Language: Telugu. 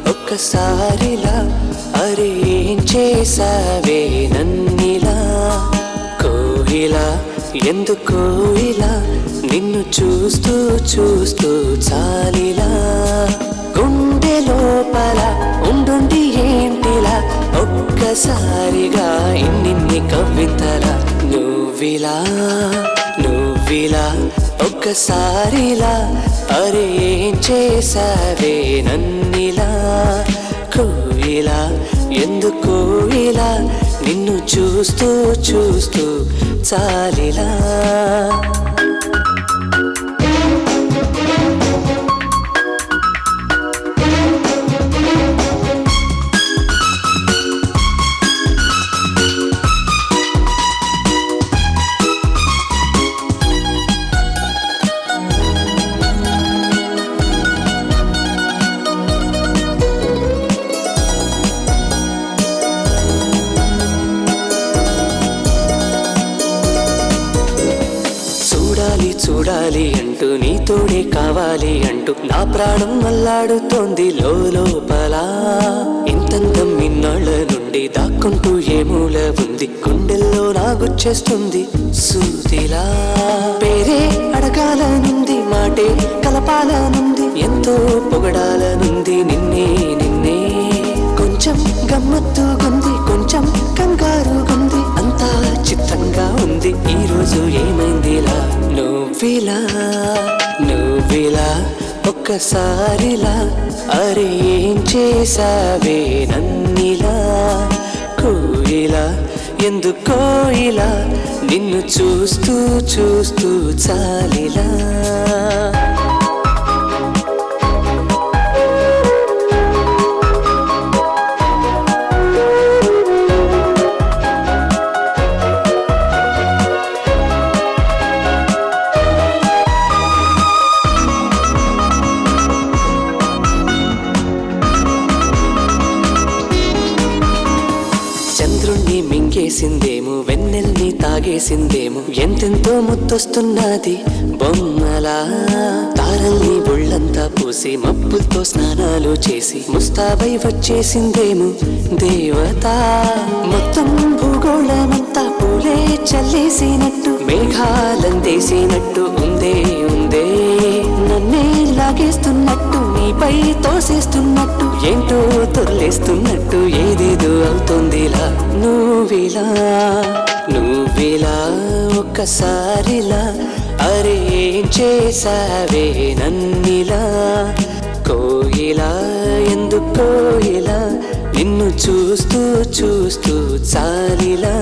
ఒక్కసారిలా అరే ఏం చేసావే నన్నిలా కోయిలా ఎందుకో ఇలా నిన్ను చూస్తూ చూస్తూ చాలిలా గుండె లోపల ఉండుండి ఏంటిలా ఒక్కసారిగా ఇన్నిన్ని కవితలా నువ్విలా ఒక్కసారిలా అరే ఏం చేసావే నన్నిలా కోయిలా ఎందుకో ఇలా నిన్ను చూస్తూ చూస్తూ చాలిలా చూడాలి అంటూ నీతోడే కావాలి అంటూ నా ప్రాణం అల్లాడుతోంది లోపల ఇంతంతం ఇన్నాళ్ళ నుండి దాక్కుంటూ ఏ మూల ఉంది గుండెల్లో నాగుచ్చేస్తుంది సూదిలా పేరే అడగాలనుంది మాటే కలపాలనుంది ఎంతో పొగడాలనుంది నిన్నే కొంచెం గమ్మత్తుగుంది కొంచెం కంగారుగుంది అంతా చిత్తంగా ఉంది ఈరోజు ఏమైందిలా నువ్విలా ఒక్కసారిలా అరే ఏం చేసావే నన్నిలా కోయిలా ఎందుకో ఇలా నిన్ను చూస్తూ చూస్తూ చాలిలా చంద్రుణ్ణి మింగేసిందేమో వెన్నెల్ని తాగేసిందేమో ఎంతెంతో ముద్దొస్తున్నది బొమ్మలా తారల్ని ఒళ్ళంతా పూసి మబ్బులతో స్నానాలు చేసి ముస్తాబై వచ్చేసిందేమో దేవత మొత్తం భూగోళమంతా పూలే చల్లేసినట్టు మేఘాలందేసినట్టు ఉందే నన్నే లాగేస్తున్నట్టు నీపై తోసేస్తున్నట్టు ఏంటో తొర్లేస్తున్నట్టు ఏదేదో అవుతోందిలా నువ్విలా ఒక్కసారిలా అరే ఏం చేసావే నన్నిలా కోయిలా ఎందుకో ఇలా నిన్ను చూస్తూ చూస్తూ చాలిలా